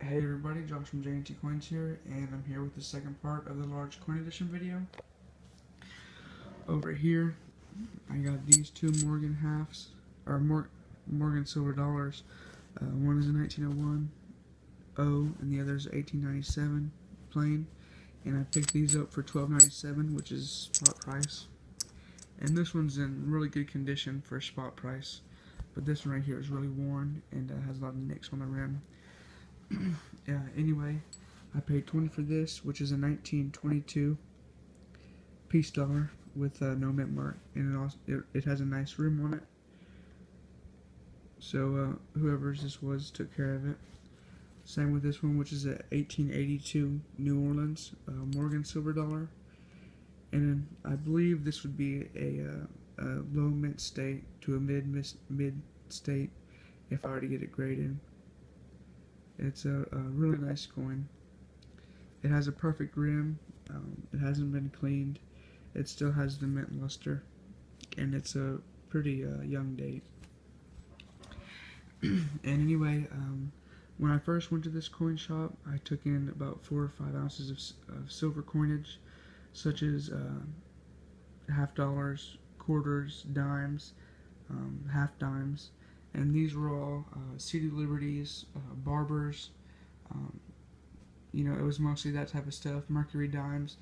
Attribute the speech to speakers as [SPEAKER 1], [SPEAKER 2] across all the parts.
[SPEAKER 1] Hey everybody, Josh from JNT Coins here, and I'm here with the second part of the large coin edition video. Over here, I got these two Morgan halves, or Morgan silver dollars. One is a 1901 O, and the other is 1897 plain. And I picked these up for $12.97, which is spot price. And this one's in really good condition for spot price, but this one right here is really worn and has a lot of nicks on the rim. Anyway, I paid 20 for this, which is a 1922 piece dollar with no mint mark, and it has a nice rim on it. So whoever's this was took care of it. Same with this one, which is a 1882 New Orleans Morgan silver dollar, and I believe this would be a low mint state to a mid state if I were to get it graded. It's a really nice coin. It has a perfect rim. It hasn't been cleaned. It still has the mint luster, and it's a pretty young date. And anyway, when I first went to this coin shop, I took in about 4 or 5 ounces of silver coinage, such as half dollars, quarters, dimes, half dimes. And these were all City Liberties, Barbers, it was mostly that type of stuff, Mercury dimes,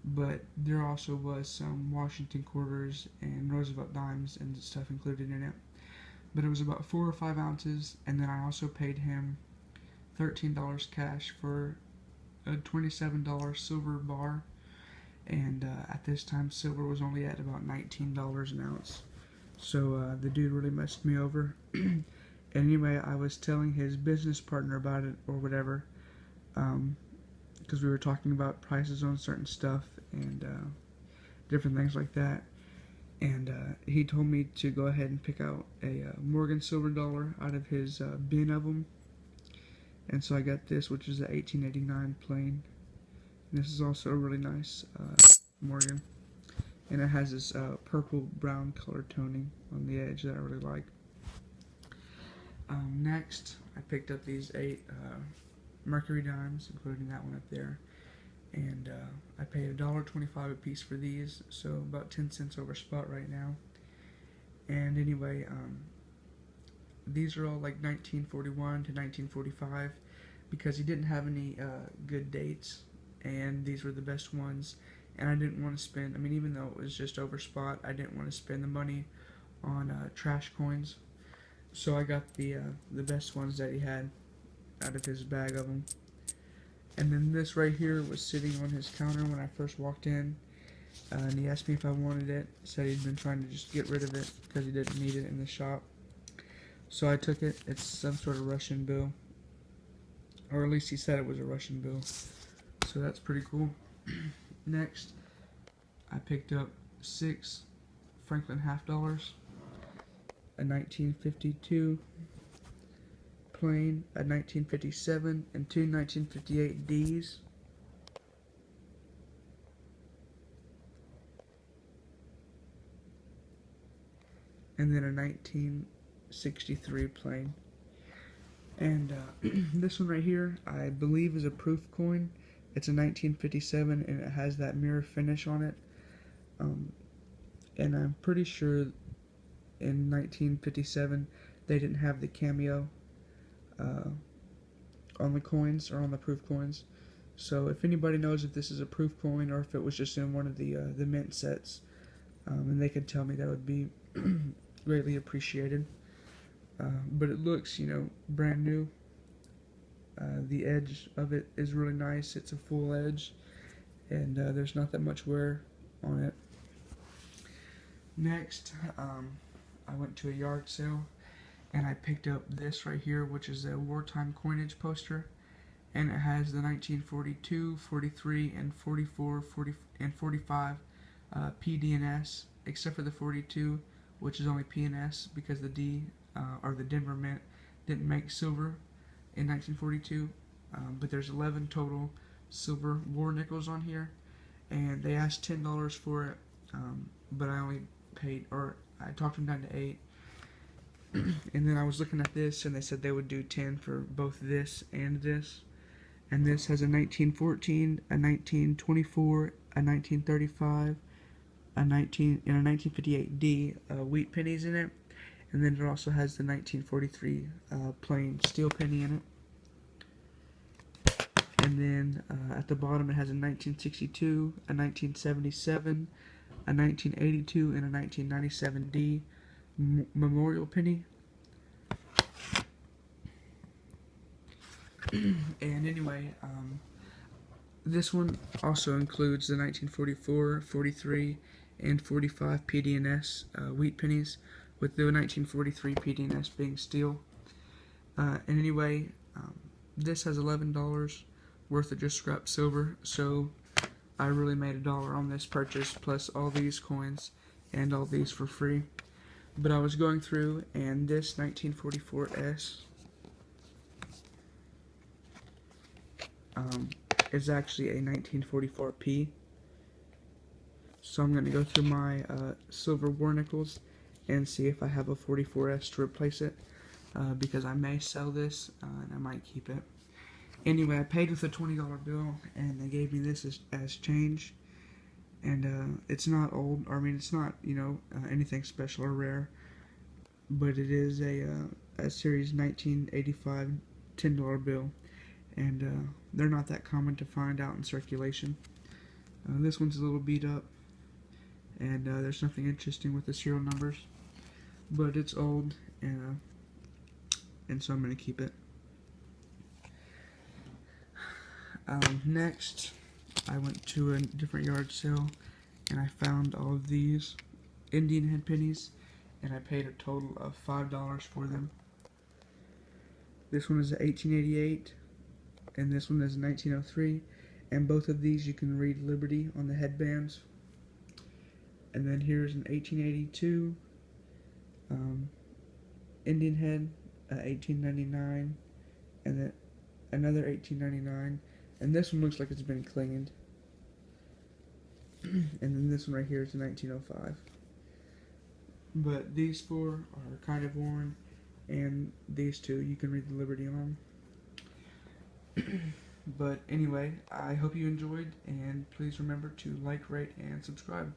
[SPEAKER 1] but there also was some Washington quarters and Roosevelt dimes and stuff included in it. But it was about 4 or 5 ounces, and then I also paid him $13 cash for a $27 silver bar, and at this time silver was only at about $19 an ounce. So the dude really messed me over. And anyway, I was telling his business partner about it or whatever, because we were talking about prices on certain stuff and different things like that. And he told me to go ahead and pick out a Morgan silver dollar out of his bin of them. And so I got this, which is a 1889 plain. And this is also a really nice Morgan. And it has this purple-brown color toning on the edge that I really like. Next, I picked up these 8 Mercury dimes, including that one up there. And I paid $1.25 a piece for these, so about 10 cents over spot right now. And anyway, these are all like 1941 to 1945, because he didn't have any good dates, and these were the best ones. And I didn't want to spend, even though it was just over spot, I didn't want to spend the money on trash coins. So I got the best ones that he had out of his bag of them. And then this right here was sitting on his counter when I first walked in. And he asked me if I wanted it. Said he'd been trying to just get rid of it because he didn't need it in the shop. So I took it. It's some sort of Russian bill. Or at least he said it was a Russian bill. So that's pretty cool. Next, I picked up 6 Franklin half dollars, a 1952 plain, a 1957, and 2 1958 Ds. And then a 1963 plain. And this one right here, I believe, is a proof coin. It's a 1957, and it has that mirror finish on it. And I'm pretty sure in 1957 they didn't have the cameo on the coins, or on the proof coins. So if anybody knows if this is a proof coin or if it was just in one of the mint sets, and they could tell me, that would be greatly appreciated. But it looks, brand new. The edge of it is really nice. It's a full edge, and there's not that much wear on it. Next, I went to a yard sale, and I picked up this right here, which is a wartime coinage poster, and it has the 1942, 43, and 44, 40, and 45 PDNS, except for the 42, which is only PNS because the D, or the Denver Mint, didn't make silver in 1942, but there's 11 total silver war nickels on here, and they asked $10 for it, but I only paid, or I talked them down to 8, And then I was looking at this, and they said they would do 10 for both this and this. And this has a 1914, a 1924, a 1935, a 1958D wheat pennies in it, and then it also has the 1943 plain steel penny in it. And then at the bottom it has a 1962, a 1977, a 1982, and a 1997D memorial penny. And anyway, this one also includes the 1944, 43, and 45 PD&S wheat pennies, with the 1943 PD&S being steel. And anyway, this has $11 worth of just scrap silver, so I really made $1 on this purchase, plus all these coins and all these for free. But I was going through, and this 1944S is actually a 1944P. So I'm going to go through my silver war nickels and see if I have a 44S to replace it, because I may sell this and I might keep it. Anyway, I paid with a $20 bill, and they gave me this as change. And it's not old, or I mean, it's not, you know, anything special or rare, but it is a series 1985 $10 bill, and they're not that common to find out in circulation. This one's a little beat up, and there's nothing interesting with the serial numbers, but it's old, and so I'm going to keep it. Next, I went to a different yard sale, and I found all of these Indian head pennies, and I paid a total of $5 for them. This one is a 1888, and this one is a 1903, and both of these you can read Liberty on the headbands. And then here's an 1882 Indian head, 1899, and then another 1899, and this one looks like it's been cleaned. And then this one right here is a 1905. But these four are kind of worn, and these two you can read the Liberty on. But anyway, I hope you enjoyed, and please remember to like, rate, and subscribe.